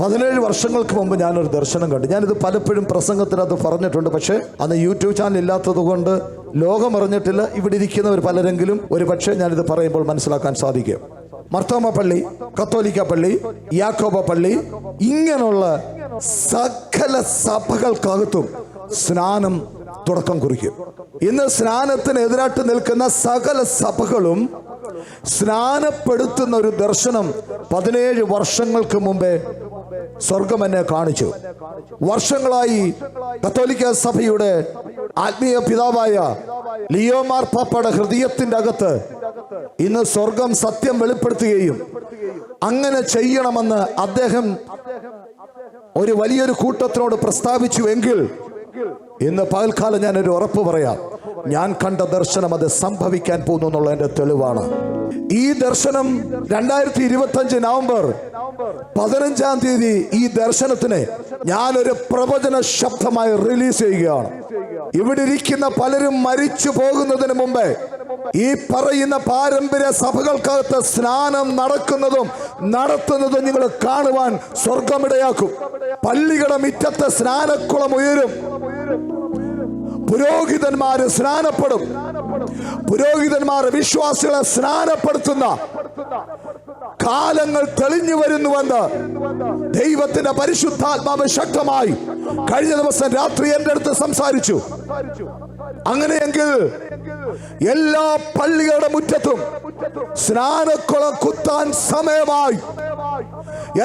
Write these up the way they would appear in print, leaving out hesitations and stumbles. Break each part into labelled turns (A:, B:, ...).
A: 17 വർഷങ്ങൾക്ക് മുമ്പ് ഞാനൊരു ദർശനം കണ്ടു. ഞാനിത് പലപ്പോഴും പ്രസംഗത്തിനകത്ത് പറഞ്ഞിട്ടുണ്ട്. പക്ഷേ അന്ന് യൂട്യൂബ് ചാനൽ ഇല്ലാത്തത് കൊണ്ട് ലോകം അറിഞ്ഞിട്ടില്ല. ഇവിടെ ഇരിക്കുന്നവർ പലരെങ്കിലും ഒരു പക്ഷേ ഞാനിത് പറയുമ്പോൾ മനസ്സിലാക്കാൻ സാധിക്കും. മർത്തോമ പള്ളി, കത്തോലിക്ക പള്ളി, യാക്കോബ പള്ളി, ഇങ്ങനെയുള്ള സകല സഭകൾക്കകത്തും സ്നാനം തുടക്കം കുറിക്കും. ഇന്ന് സ്നാനത്തിന് എതിരായിട്ട് നിൽക്കുന്ന സകല സഭകളും സ്നാനപ്പെടുത്തുന്ന ഒരു ദർശനം 17 വർഷങ്ങൾക്ക് മുമ്പേ സ്വർഗം എന്നെ കാണിച്ചു. വർഷങ്ങളായി കത്തോലിക്ക സഭയുടെ ആത്മീയ പിതാവായ ലിയോ മാർപ്പാപ്പയുടെ ഹൃദയത്തിന്റെ അകത്ത് ഇന്ന് സ്വർഗം സത്യം വെളിപ്പെടുത്തുകയും അങ്ങനെ ചെയ്യണമെന്ന് അദ്ദേഹം ഒരു വലിയൊരു കൂട്ടത്തിനോട് പ്രസ്താവിച്ചു. എങ്കിൽ ഇന്ന് പകൽക്കാലം ഞാനൊരു ഉറപ്പ് പറയാം, ഞാൻ കണ്ട ദർശനം അത് സംഭവിക്കാൻ പോകുന്നു എന്നുള്ളതിന്റെ തെളിവാണ്. ഈ ദർശനം 2025 നവംബർ 15-ാം തീയതി ഈ ദർശനത്തിന് ഞാനൊരു പ്രവചന ശബ്ദമായി റിലീസ് ചെയ്യുകയാണ്. ഇവിടെ ഇരിക്കുന്ന പലരും മരിച്ചു പോകുന്നതിന് മുമ്പേ ഈ പറയുന്ന പാരമ്പര്യ സഭകൾക്കകത്ത് സ്നാനം നടത്തുന്നതും നിങ്ങൾ കാണുവാൻ സ്വർഗമിടയാക്കും. പള്ളികളുടെ മുറ്റത്ത് സ്നാനക്കുളം ഉയരും. പുരോഹിതന്മാര് സ്നാനപ്പെടും. പുരോഹിതന്മാർ വിശ്വാസികളെ സ്നാനപ്പെടുത്തുന്ന കാലങ്ങൾ തെളിഞ്ഞു വരുന്നുവെന്ന് ദൈവത്തിന്റെ പരിശുദ്ധാത്മാവ് ശക്തമായി കഴിഞ്ഞ ദിവസം രാത്രി എന്റെ അടുത്ത് സംസാരിച്ചു. അങ്ങനെയെങ്കിൽ എല്ലാ പള്ളികളുടെ മുറ്റത്തും സ്നാനക്കുളം കുത്താൻ സമയമായി.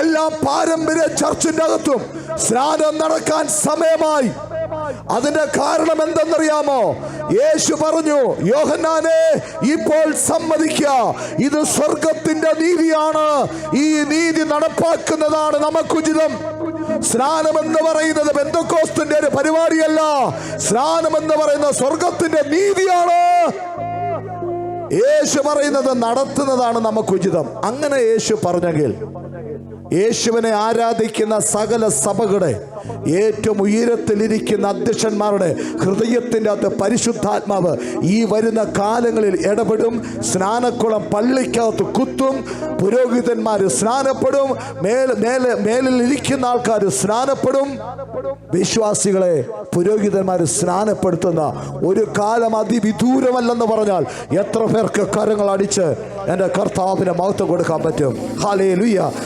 A: എല്ലാ പാരമ്പര്യ ചർച്ചിന്റെ അകത്തും സ്നാനം നടക്കാൻ സമയമായി. അതിന്റെ കാരണം എന്തെന്നറിയാമോ? യേശു പറഞ്ഞു, യോഹന്നാനെ, ഇപ്പോൾ സമ്മതിക്കുക, ഇത് സ്വർഗത്തിന്റെ നീതിയാണ്. ഈ നീതി നടപ്പാക്കുന്നതാണ് നമുക്കുചിതം. സ്നാനം എന്ന് പറയുന്നത് പെന്തക്കോസ്തിന്റെ ഒരു പരിപാടിയല്ല. സ്നാനം എന്ന് പറയുന്ന സ്വർഗത്തിന്റെ നീതിയാണ്. യേശു പറയുന്നത് നടത്തുന്നതാണ് നമുക്കുചിതം. അങ്ങനെ യേശു പറഞ്ഞെങ്കിൽ യേശുവിനെ ആരാധിക്കുന്ന സകല സഭകളുടെ ഏറ്റവും ഉയരത്തിലിരിക്കുന്ന അധ്യക്ഷന്മാരുടെ ഹൃദയത്തിൻ്റെ അകത്ത് പരിശുദ്ധാത്മാവ് ഈ വരുന്ന കാലങ്ങളിൽ ഇടപെടും. സ്നാനക്കുളം പള്ളിക്കകത്ത് കുത്തും. പുരോഹിതന്മാർ സ്നാനപ്പെടും. മേലിൽ ഇരിക്കുന്ന ആൾക്കാർ സ്നാനപ്പെടും. വിശ്വാസികളെ പുരോഹിതന്മാർ സ്നാനപ്പെടുത്തുന്ന ഒരു കാലം അതിവിദൂരമല്ലെന്ന് പറഞ്ഞാൽ എത്ര പേർക്ക് കരങ്ങൾ അടിച്ച് എൻ്റെ കർത്താവിന് മഹത്വം കൊടുക്കാൻ പറ്റും? ഹല്ലേലൂയ.